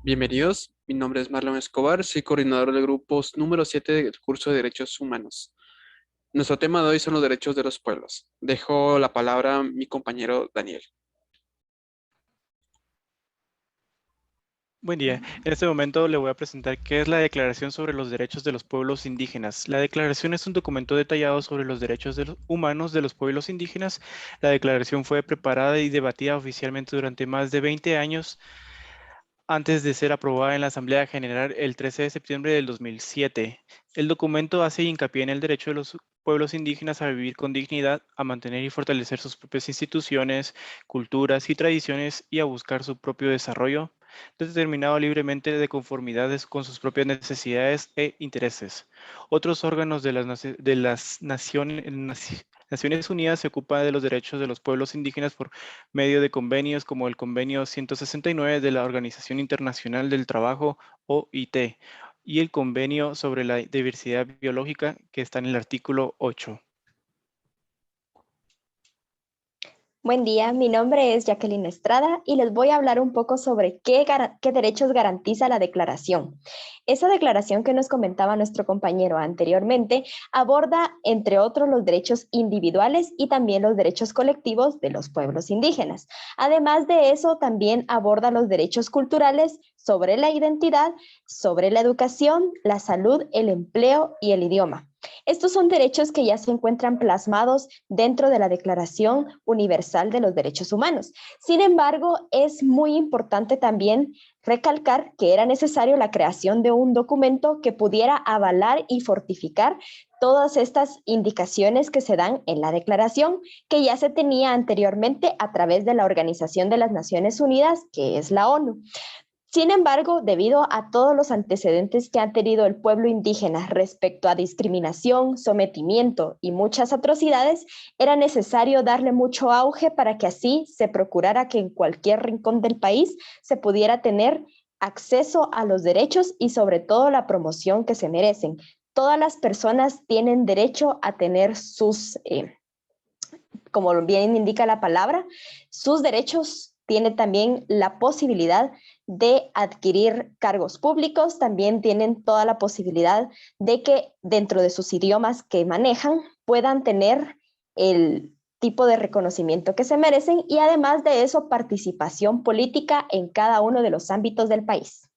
Bienvenidos, mi nombre es Marlon Escobar, soy coordinador del grupo número 7 del curso de Derechos Humanos. Nuestro tema de hoy son los derechos de los pueblos. Dejo la palabra a mi compañero Daniel. Buen día. En este momento le voy a presentar qué es la Declaración sobre los Derechos de los Pueblos Indígenas. La declaración es un documento detallado sobre los derechos humanos de los pueblos indígenas. La declaración fue preparada y debatida oficialmente durante más de 20 años antes de ser aprobada en la Asamblea General el 13 de septiembre del 2007. El documento hace hincapié en el derecho de los pueblos indígenas a vivir con dignidad, a mantener y fortalecer sus propias instituciones, culturas y tradiciones y a buscar su propio desarrollo, determinado libremente de conformidad con sus propias necesidades e intereses. Otros órganos de las Naciones Unidas se ocupan de los derechos de los pueblos indígenas por medio de convenios como el Convenio 169 de la Organización Internacional del Trabajo, OIT, y el Convenio sobre la Diversidad Biológica, que está en el artículo 8. Buen día, mi nombre es Jacqueline Estrada y les voy a hablar un poco sobre qué derechos garantiza la declaración. Esa declaración que nos comentaba nuestro compañero anteriormente aborda, entre otros, los derechos individuales y también los derechos colectivos de los pueblos indígenas. Además de eso, también aborda los derechos culturales sobre la identidad, sobre la educación, la salud, el empleo y el idioma. Estos son derechos que ya se encuentran plasmados dentro de la Declaración Universal de los Derechos Humanos. Sin embargo, es muy importante también recalcar que era necesario la creación de un documento que pudiera avalar y fortificar todas estas indicaciones que se dan en la declaración, que ya se tenía anteriormente a través de la Organización de las Naciones Unidas, que es la ONU. Sin embargo, debido a todos los antecedentes que ha tenido el pueblo indígena respecto a discriminación, sometimiento y muchas atrocidades, era necesario darle mucho auge para que así se procurara que en cualquier rincón del país se pudiera tener acceso a los derechos y sobre todo la promoción que se merecen. Todas las personas tienen derecho a tener como bien indica la palabra, sus derechos, tiene también la posibilidad de adquirir cargos públicos, también tienen toda la posibilidad de que dentro de sus idiomas que manejan puedan tener el tipo de reconocimiento que se merecen y además de eso participación política en cada uno de los ámbitos del país.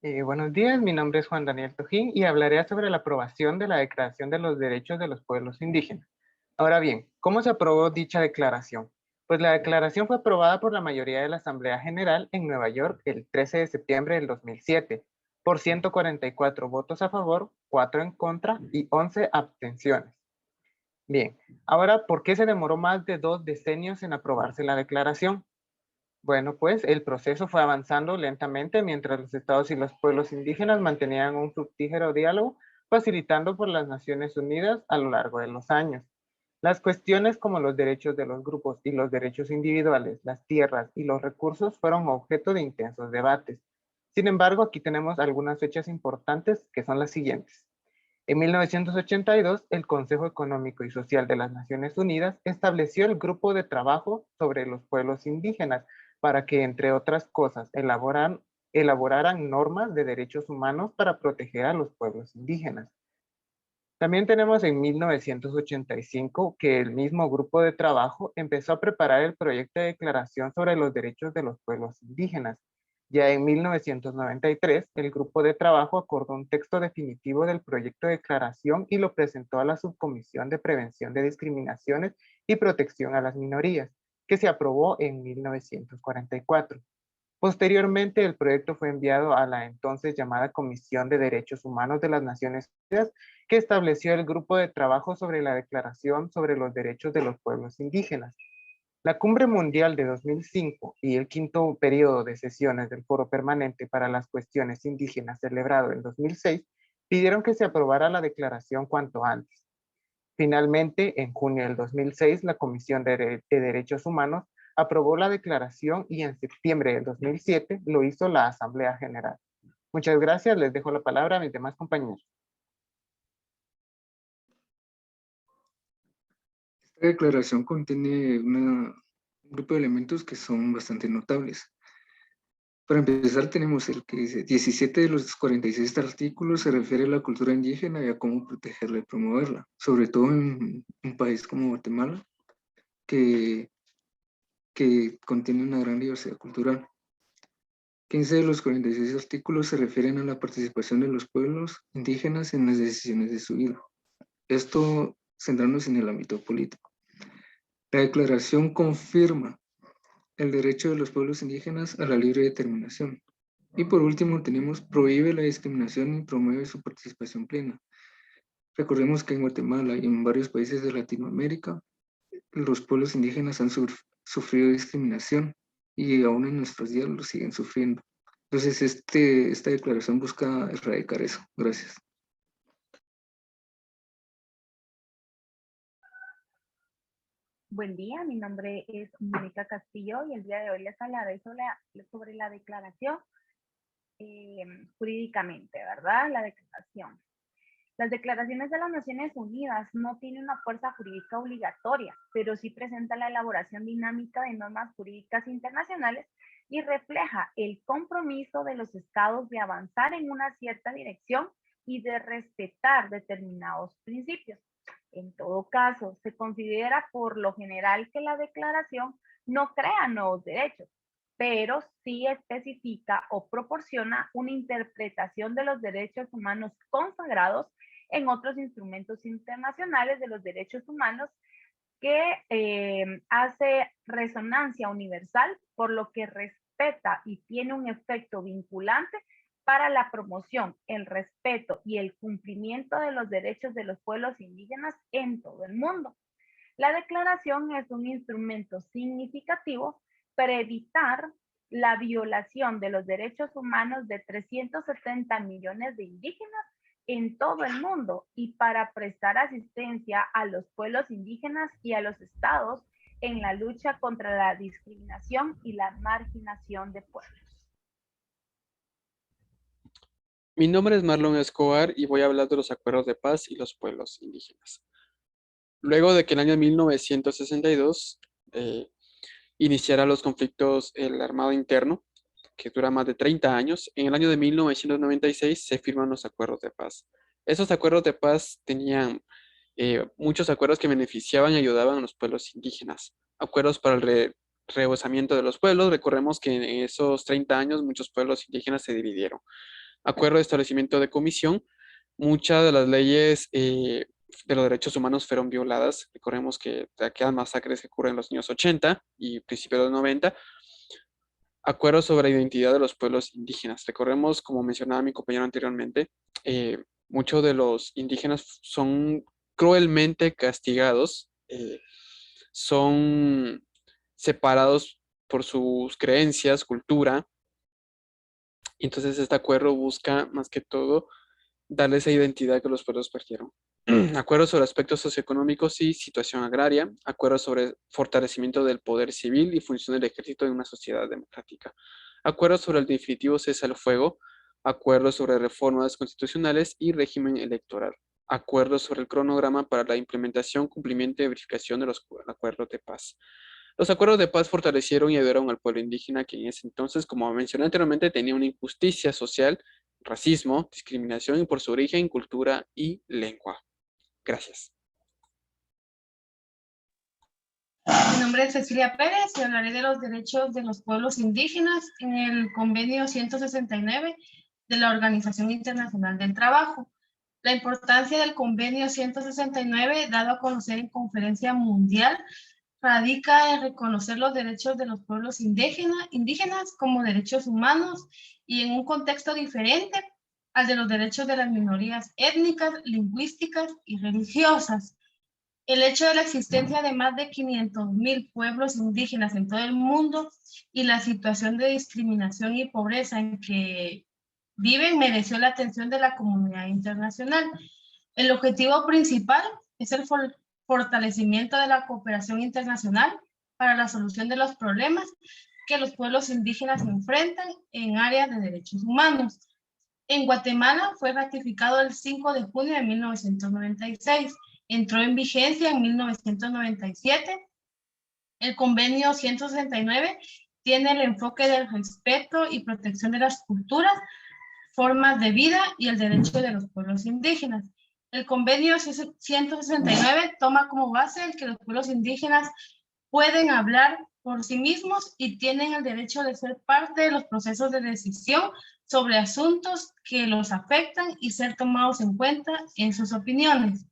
Buenos días, mi nombre es Juan Daniel Tojín y hablaré sobre la aprobación de la Declaración de los Derechos de los Pueblos Indígenas. Ahora bien, ¿cómo se aprobó dicha declaración? Pues la declaración fue aprobada por la mayoría de la Asamblea General en Nueva York el 13 de septiembre del 2007, por 144 votos a favor, 4 en contra y 11 abstenciones. Bien, ahora, ¿por qué se demoró más de 2 decenios en aprobarse la declaración? Bueno, pues el proceso fue avanzando lentamente mientras los estados y los pueblos indígenas mantenían un fructífero diálogo, facilitando por las Naciones Unidas a lo largo de los años. Las cuestiones como los derechos de los grupos y los derechos individuales, las tierras y los recursos fueron objeto de intensos debates. Sin embargo, aquí tenemos algunas fechas importantes que son las siguientes. En 1982, el Consejo Económico y Social de las Naciones Unidas estableció el Grupo de Trabajo sobre los Pueblos Indígenas para que, entre otras cosas, elaboraran normas de derechos humanos para proteger a los pueblos indígenas. También tenemos en 1985 que el mismo grupo de trabajo empezó a preparar el proyecto de declaración sobre los derechos de los pueblos indígenas. Ya en 1993, el grupo de trabajo acordó un texto definitivo del proyecto de declaración y lo presentó a la Subcomisión de Prevención de Discriminaciones y Protección a las Minorías, que se aprobó en 1944. Posteriormente, el proyecto fue enviado a la entonces llamada Comisión de Derechos Humanos de las Naciones Unidas, que estableció el grupo de trabajo sobre la Declaración sobre los Derechos de los Pueblos Indígenas. La Cumbre Mundial de 2005 y el quinto periodo de sesiones del Foro Permanente para las Cuestiones Indígenas celebrado en 2006 pidieron que se aprobara la declaración cuanto antes. Finalmente, en junio del 2006, la Comisión de Derechos Humanos aprobó la declaración y en septiembre del 2007 lo hizo la Asamblea General. Muchas gracias, les dejo la palabra a mis demás compañeros. Esta declaración contiene una un grupo de elementos que son bastante notables. Para empezar, tenemos el que dice, 17 de los 46 artículos se refiere a la cultura indígena y a cómo protegerla y promoverla, sobre todo en un país como Guatemala, que contiene una gran diversidad cultural. 15 de los 46 artículos se refieren a la participación de los pueblos indígenas en las decisiones de su vida. Esto centrándose en el ámbito político. La declaración confirma el derecho de los pueblos indígenas a la libre determinación. Y por último tenemos prohíbe la discriminación y promueve su participación plena. Recordemos que en Guatemala y en varios países de Latinoamérica los pueblos indígenas han sufrido discriminación y aún en nuestros días lo siguen sufriendo. Entonces esta declaración busca erradicar eso. Gracias. Buen día, mi nombre es Mónica Castillo y el día de hoy les hablaré sobre la declaración jurídicamente, ¿verdad? La declaración. Las declaraciones de las Naciones Unidas no tienen una fuerza jurídica obligatoria, pero sí presenta la elaboración dinámica de normas jurídicas internacionales y refleja el compromiso de los estados de avanzar en una cierta dirección y de respetar determinados principios. En todo caso, se considera por lo general que la declaración no crea nuevos derechos, pero sí especifica o proporciona una interpretación de los derechos humanos consagrados en otros instrumentos internacionales de los derechos humanos que hace resonancia universal, por lo que respeta y tiene un efecto vinculante para la promoción, el respeto y el cumplimiento de los derechos de los pueblos indígenas en todo el mundo. La declaración es un instrumento significativo para evitar la violación de los derechos humanos de 370 millones de indígenas en todo el mundo y para prestar asistencia a los pueblos indígenas y a los estados en la lucha contra la discriminación y la marginación de pueblos. Mi nombre es Marlon Escobar y voy a hablar de los acuerdos de paz y los pueblos indígenas. Luego de que en el año 1962 iniciara los conflictos el armado interno, que dura más de 30 años, en el año de 1996 se firman los acuerdos de paz. Esos acuerdos de paz tenían muchos acuerdos que beneficiaban y ayudaban a los pueblos indígenas. Acuerdos para el rehusamiento de los pueblos. Recordemos que en esos 30 años muchos pueblos indígenas se dividieron. Acuerdo de establecimiento de comisión. Muchas de las leyes de los derechos humanos fueron violadas. Recordemos que de aquellas masacres que ocurren en los años 80 y principios de los 90. Acuerdos sobre la identidad de los pueblos indígenas. Recordemos, como mencionaba mi compañero anteriormente, muchos de los indígenas son cruelmente castigados, son separados por sus creencias, cultura. Entonces este acuerdo busca más que todo darle esa identidad que los pueblos perdieron. Acuerdos sobre aspectos socioeconómicos y situación agraria, acuerdos sobre fortalecimiento del poder civil y función del ejército en una sociedad democrática, acuerdos sobre el definitivo cese al fuego, acuerdos sobre reformas constitucionales y régimen electoral, acuerdos sobre el cronograma para la implementación, cumplimiento y verificación de los acuerdos de paz. Los acuerdos de paz fortalecieron y ayudaron al pueblo indígena que en ese entonces, como mencioné anteriormente, tenía una injusticia social, racismo, discriminación y por su origen, cultura y lengua. Gracias. Mi nombre es Cecilia Pérez y hablaré de los derechos de los pueblos indígenas en el convenio 169 de la Organización Internacional del Trabajo. La importancia del convenio 169, dado a conocer en conferencia mundial, radica en reconocer los derechos de los pueblos indígenas como derechos humanos y en un contexto diferente al de los derechos de las minorías étnicas, lingüísticas y religiosas. El hecho de la existencia de más de 500.000 pueblos indígenas en todo el mundo y la situación de discriminación y pobreza en que viven mereció la atención de la comunidad internacional. El objetivo principal es el fortalecimiento de la cooperación internacional para la solución de los problemas que los pueblos indígenas enfrentan en áreas de derechos humanos. En Guatemala fue ratificado el 5 de junio de 1996. Entró en vigencia en 1997. El convenio 169 tiene el enfoque del respeto y protección de las culturas, formas de vida y el derecho de los pueblos indígenas. El convenio 169 toma como base el que los pueblos indígenas pueden hablar por sí mismos y tienen el derecho de ser parte de los procesos de decisión sobre asuntos que los afectan y ser tomados en cuenta en sus opiniones.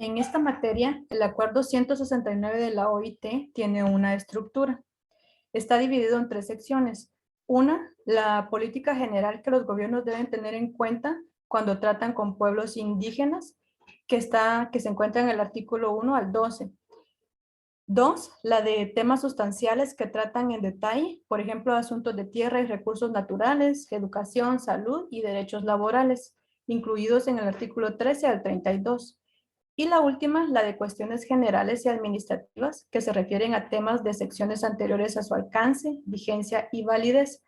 En esta materia, el Acuerdo 169 de la OIT tiene una estructura. Está dividido en 3 secciones. Una, la política general que los gobiernos deben tener en cuenta cuando tratan con pueblos indígenas, que se encuentra en el artículo 1 al 12. 2, la de temas sustanciales que tratan en detalle, por ejemplo, asuntos de tierra y recursos naturales, educación, salud y derechos laborales, incluidos en el artículo 13 al 32. Y la última, la de cuestiones generales y administrativas, que se refieren a temas de secciones anteriores a su alcance, vigencia y validez.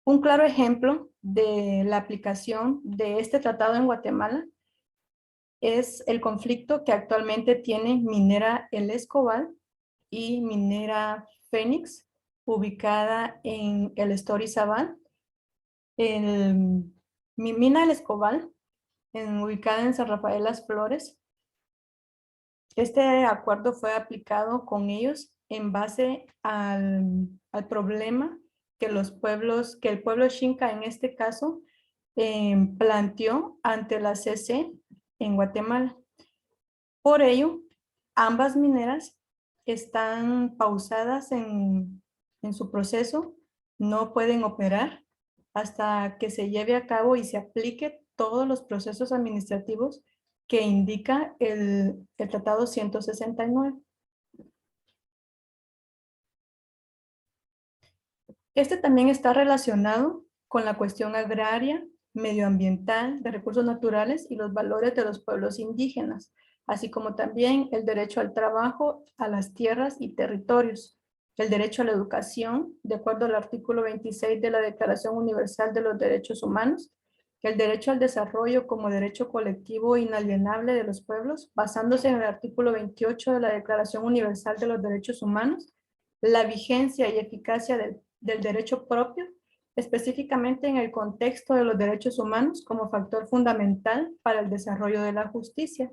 Un claro ejemplo de la aplicación de este tratado en Guatemala es el conflicto que actualmente tiene Minera El Escobal y Minera Fénix, ubicada en el Estorizabal. Mina El Escobal, ubicada en San Rafael Las Flores. Este acuerdo fue aplicado con ellos en base al problema que el pueblo Xinca en este caso planteó ante la CC en Guatemala. Por ello, ambas mineras están pausadas en su proceso, no pueden operar hasta que se lleve a cabo y se aplique todos los procesos administrativos que indica el Tratado 169. Este también está relacionado con la cuestión agraria, medioambiental, de recursos naturales y los valores de los pueblos indígenas, así como también el derecho al trabajo, a las tierras y territorios, el derecho a la educación, de acuerdo al artículo 26 de la Declaración Universal de los Derechos Humanos, el derecho al desarrollo como derecho colectivo inalienable de los pueblos, basándose en el artículo 28 de la Declaración Universal de los Derechos Humanos, la vigencia y eficacia del derecho propio, específicamente en el contexto de los derechos humanos como factor fundamental para el desarrollo de la justicia,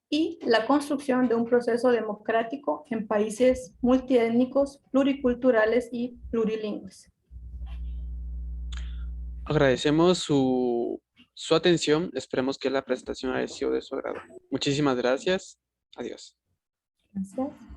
y la construcción de un proceso democrático en países multiétnicos, pluriculturales y plurilingües. Agradecemos su atención. Esperemos que la presentación haya sido de su agrado. Muchísimas gracias. Adiós. Gracias.